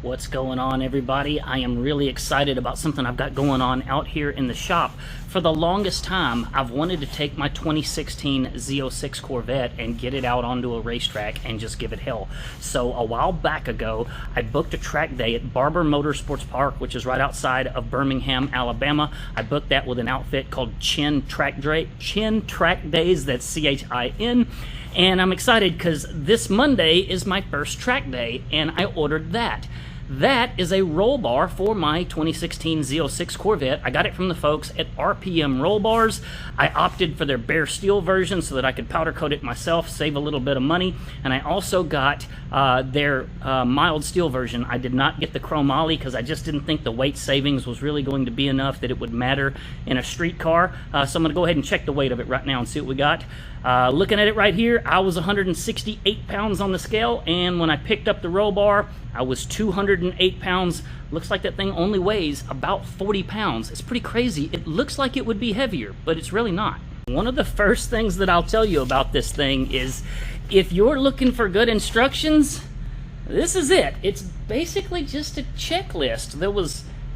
What's going on, everybody? I am really excited about something I've got going on out here in the shop. For the longest time, I've wanted to take my 2016 Z06 Corvette and get it out onto a racetrack and just give it hell. So a while back ago, I booked a track day at Barber Motorsports Park, which is right outside of Birmingham, Alabama. I booked that with an outfit called Chin Track Days, that's C-H-I-N. And I'm excited because this Monday is my first track day, and I ordered that. That is a roll bar for my 2016 Z06 Corvette. I got it from the folks at RPM Roll Bars. I opted for their bare steel version so that I could powder coat it myself, save a little bit of money. And I also got their mild steel version. I did not get the chromoly because I just didn't think the weight savings was really going to be enough that it would matter in a street car. So I'm going to go ahead and check the weight of it right now and see what we got. Looking at it right here, I was 168 pounds on the scale, and when I picked up the roll bar, I was 208 pounds. Looks like that thing only weighs about 40 pounds. It's pretty crazy. It looks like it would be heavier, but it's really not. One of the first things that I'll tell you about this thing is if you're looking for good instructions, this is it. It's basically just a checklist. There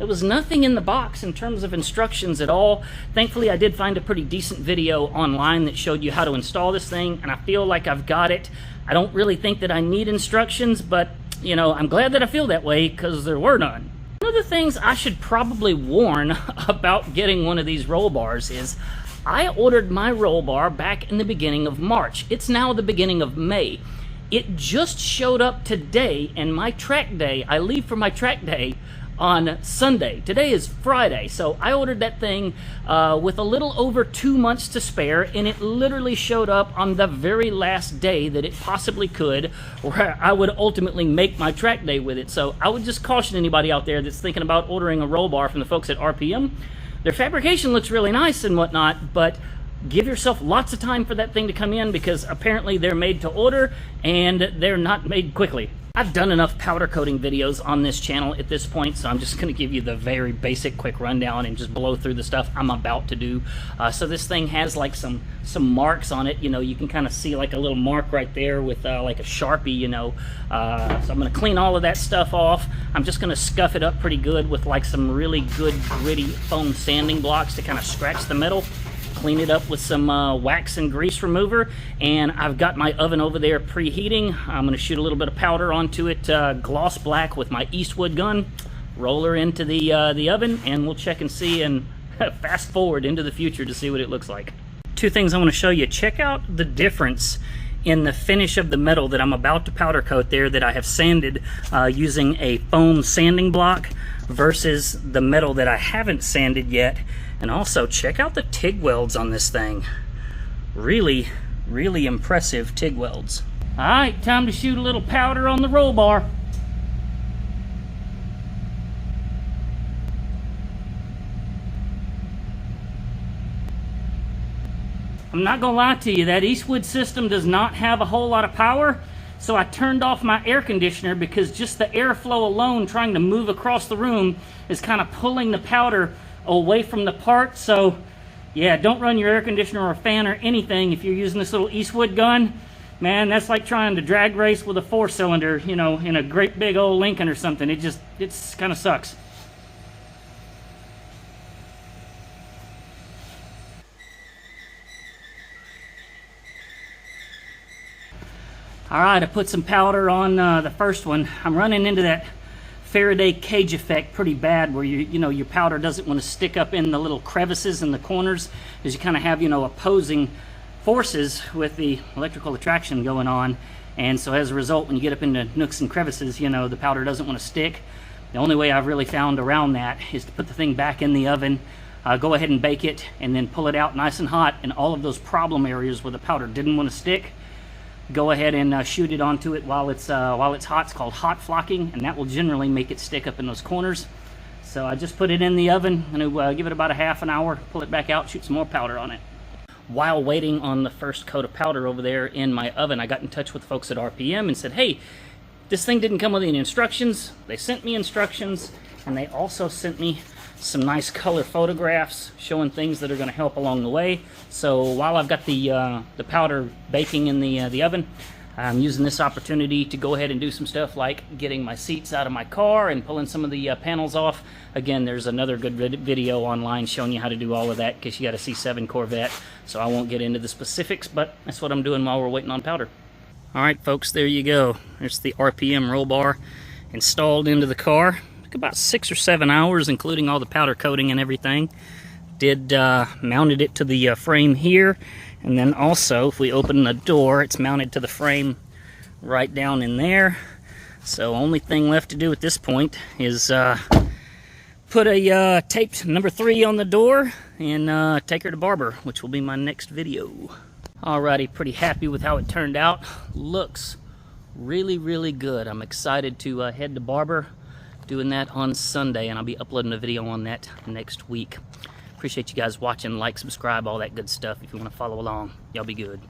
was nothing in the box in terms of instructions at all. Thankfully, I did find a pretty decent video online that showed you how to install this thing, and I feel like I've got it. I don't really think that I need instructions, but, you know, I'm glad that I feel that way because there were none. One of the things I should probably warn about getting one of these roll bars is I ordered my roll bar back in the beginning of March. It's now the beginning of May. It just showed up today, and my track day, I leave for my track day on Sunday. Today is Friday, so I ordered that thing with a little over 2 months to spare, and it literally showed up on the very last day that it possibly could, where I would ultimately make my track day with it. So I would just caution anybody out there that's thinking about ordering a roll bar from the folks at RPM. Their fabrication looks really nice and whatnot, but give yourself lots of time for that thing to come in because apparently they're made to order and they're not made quickly. I've done enough powder coating videos on this channel at this point, so I'm just going to give you the very basic quick rundown and just blow through the stuff I'm about to do. So this thing has like some marks on it. You know, you can kind of see like a little mark right there with like a Sharpie, you know. So I'm going to clean all of that stuff off. I'm just going to scuff it up pretty good with like some really good gritty foam sanding blocks to kind of scratch the metal. Clean it up with some wax and grease remover, and I've got my oven over there preheating. I'm going to shoot a little bit of powder onto it, gloss black with my Eastwood gun, roll her into the oven, and we'll check and see and fast forward into the future to see what it looks like. Two things I want to show you. Check out the difference in the finish of the metal that I'm about to powder coat there that I have sanded using a foam sanding block versus the metal that I haven't sanded yet. And also check out the TIG welds on this thing. Really, really impressive TIG welds. All right, time to shoot a little powder on the roll bar. I'm not gonna lie to you, that Eastwood system does not have a whole lot of power, so I turned off my air conditioner because just the airflow alone trying to move across the room is kind of pulling the powder away from the part. So yeah, don't run your air conditioner or a fan or anything if you're using this little Eastwood gun. Man, that's like trying to drag race with a 4-cylinder, you know, in a great big old Lincoln or something. It's kind of sucks. All right, I put some powder on the first one. I'm running into that Faraday cage effect pretty bad where you know your powder doesn't want to stick up in the little crevices in the corners as you kind of have, you know, opposing forces with the electrical attraction going on, and so as a result when you get up into nooks and crevices, you know, the powder doesn't want to stick. The only way I've really found around that is to put the thing back in the oven, go ahead and bake it, and then pull it out nice and hot, and all of those problem areas where the powder didn't want to stick, go ahead and shoot it onto it while it's hot. It's called hot flocking, and that will generally make it stick up in those corners. So I just put it in the oven. I'm going to give it about a half an hour, pull it back out, shoot some more powder on it. While waiting on the first coat of powder over there in my oven, I got in touch with folks at RPM and said, hey, this thing didn't come with any instructions. They sent me instructions, and they also sent me some nice color photographs showing things that are going to help along the way. So while I've got the powder baking in the oven, I'm using this opportunity to go ahead and do some stuff like getting my seats out of my car and pulling some of the panels off. Again, there's another good video online showing you how to do all of that because you got a C7 Corvette, so I won't get into the specifics, but that's what I'm doing while we're waiting on powder. All right, folks, there you go. There's the RPM roll bar installed into the car. Took about 6 or 7 hours, including all the powder coating and everything. Mounted it to the frame here, and then also if we open the door, it's mounted to the frame right down in there. So only thing left to do at this point is put a taped number 3 on the door and take her to barber, which will be my next video. Alrighty, pretty happy with how it turned out. Looks really, really good. I'm excited to head to barber, doing that on Sunday, and I'll be uploading a video on that next week. Appreciate you guys watching. Like, subscribe, all that good stuff. If you want to follow along, y'all be good.